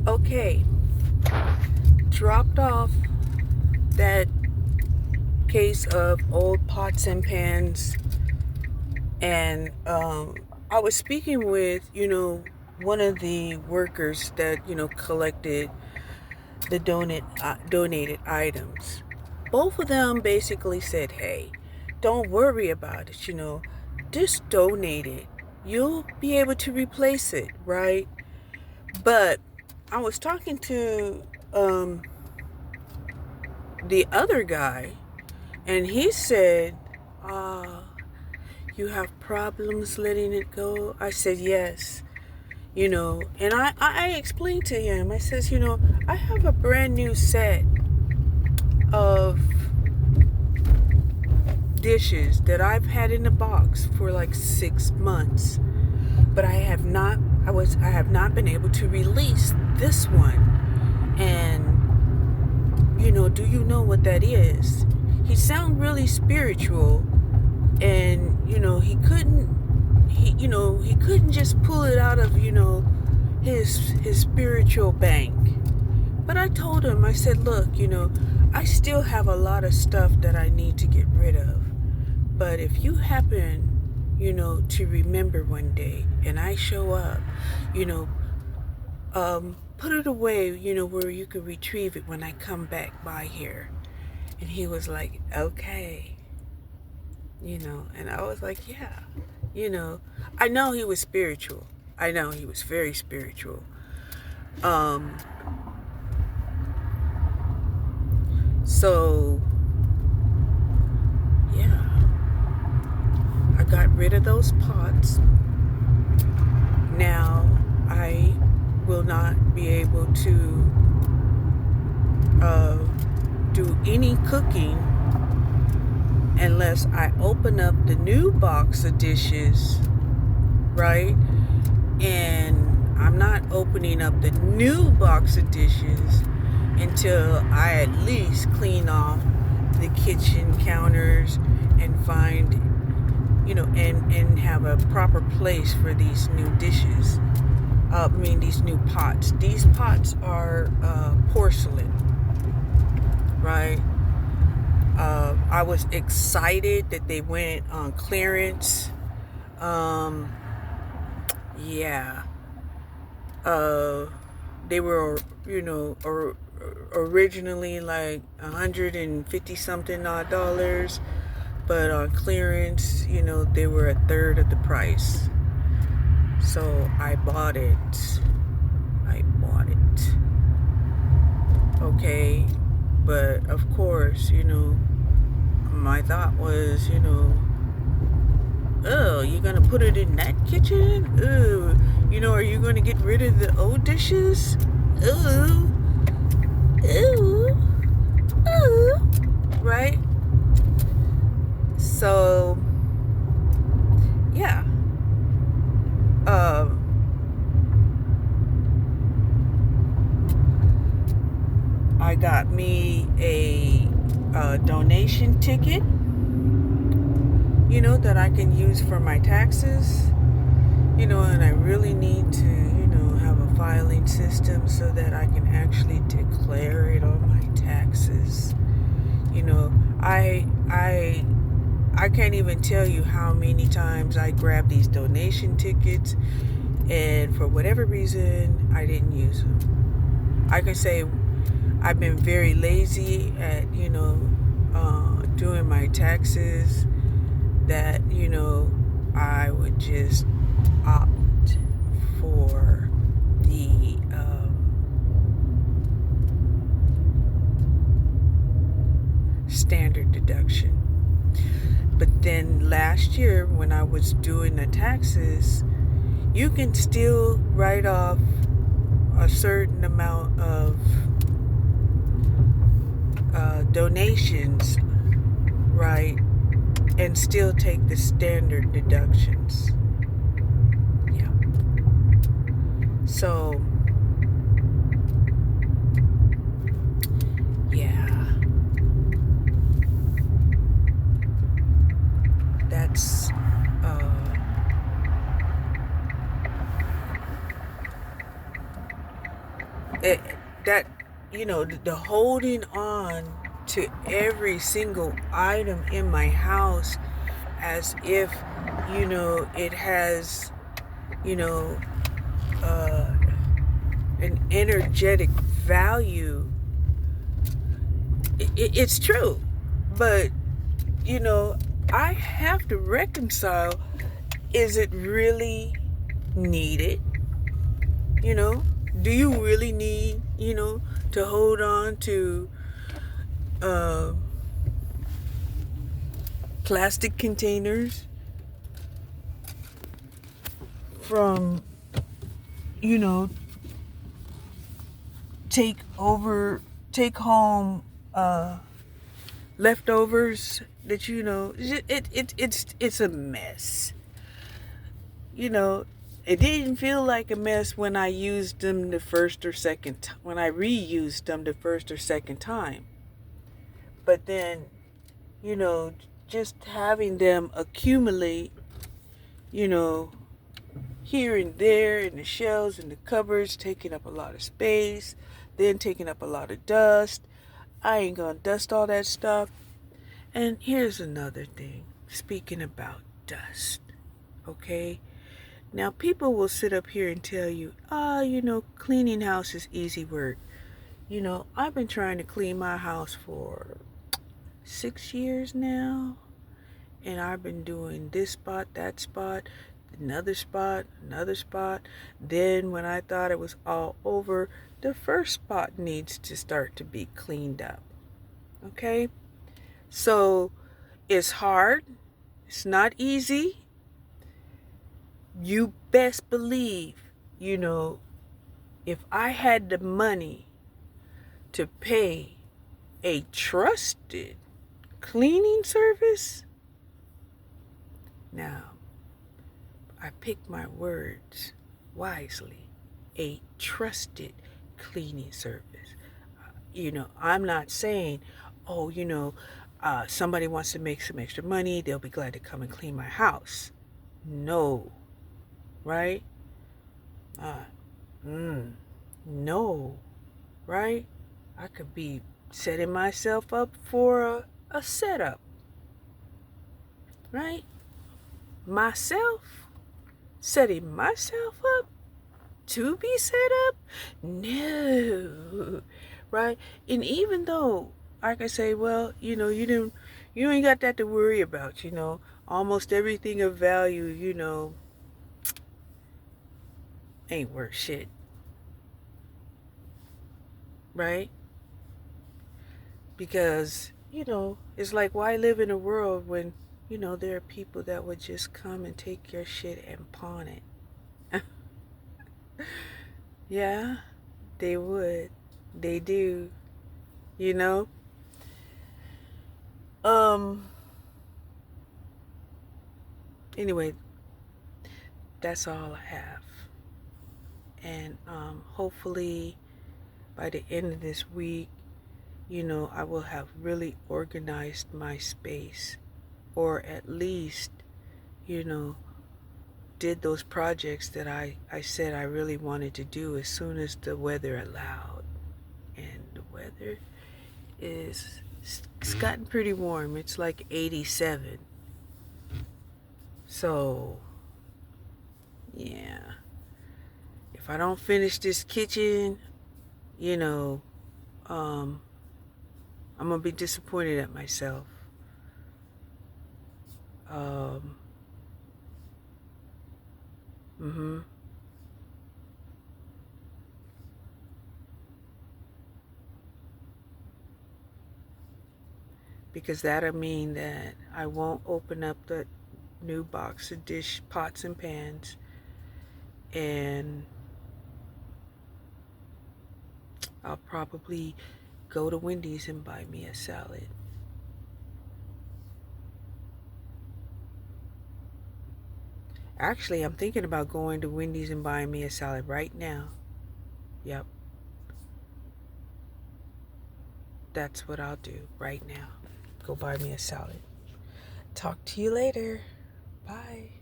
Okay, dropped off that case of old pots and pans, and I was speaking with, one of the workers that, collected the donated items. Both of them basically said, hey, don't worry about it, just donate it. You'll be able to replace it, right? But I was talking to the other guy, and he said, uh, you have problems letting it go? I said, yes. And I explained to him, I says, I have a brand new set of dishes that I've had in the box for like 6 months, but I have not been able to release this one. And do you know what that is? He sounded really spiritual, and he couldn't just pull it out of his spiritual bank. But I told him, I said, look, I still have a lot of stuff that I need to get rid of. But if you happen, to remember one day and I show up, put it away, where you can retrieve it when I come back by here. And he was like, okay. And I was like, yeah. I know he was spiritual. I know he was very spiritual. So yeah, I got rid of those pots. Now I will not be able to do any cooking unless I open up the new box of dishes, right? And I'm not opening up the new box of dishes until I at least clean off the kitchen counters and find, and have a proper place for these new dishes. These new pots. These pots are porcelain, right? I was excited that they went on clearance. Yeah. They were, originally like 150 something odd dollars, but on clearance, they were a third of the price. So I bought it. Okay. But of course, my thought was, oh, you're gonna put it in that kitchen? Oh, are you gonna get rid of the old dishes? Ooh, ooh, ooh, right? So, yeah. I got me a donation ticket, that I can use for my taxes, and I really need to, have a filing system so that I can actually declare it on my taxes. I can't even tell you how many times I grabbed these donation tickets, and for whatever reason, I didn't use them. I can say I've been very lazy at, doing my taxes, that, I would just opt for the standard deduction. But then last year, when I was doing the taxes, you can still write off a certain amount of donations, right, and still take the standard deductions. Yeah. So, yeah, that's it, that, the holding on to every single item in my house as if, it has, you know, uh, an energetic value. It's true. But, I have to reconcile, is it really needed? Do you really need, to hold on to uh, plastic containers from, you know, take home leftovers that, it's a mess. It didn't feel like a mess when I used them the first or second when I reused them the first or second time. But then, you know, just having them accumulate, you know, here and there in the shelves and the cupboards, taking up a lot of space, then taking up a lot of dust. I ain't gonna dust all that stuff. And here's another thing, speaking about dust, okay? Now, people will sit up here and tell you, cleaning house is easy work. I've been trying to clean my house for 6 years now, and I've been doing this spot, that spot, another spot, another spot. Then when I thought it was all over, the first spot needs to start to be cleaned up. Okay? So it's hard. It's not easy. You best believe, if I had the money to pay a trusted cleaning service, now, I pick my words wisely, a trusted cleaning service. I'm not saying, somebody wants to make some extra money, they'll be glad to come and clean my house. No, right? No, right? I could be setting myself up for a setup, right? Setting myself up to be set up? No, right? And even though I can say, well, you ain't got that to worry about, almost everything of value, ain't worth shit, right? Because, it's like, why live in a world when, there are people that would just come and take your shit and pawn it. Yeah, they would. They do, you know? Anyway, that's all I have. And hopefully by the end of this week, I will have really organized my space, or at least, did those projects that I said I really wanted to do as soon as the weather allowed. And the weather it's gotten pretty warm. It's like 87. So, yeah. If I don't finish this kitchen, I'm going to be disappointed at myself. Because that'll mean that I won't open up the new box of dish pots and pans, and I'll probably go to Wendy's and buy me a salad. Actually, I'm thinking about going to Wendy's and buying me a salad right now. Yep. That's what I'll do right now. Go buy me a salad. Talk to you later. Bye.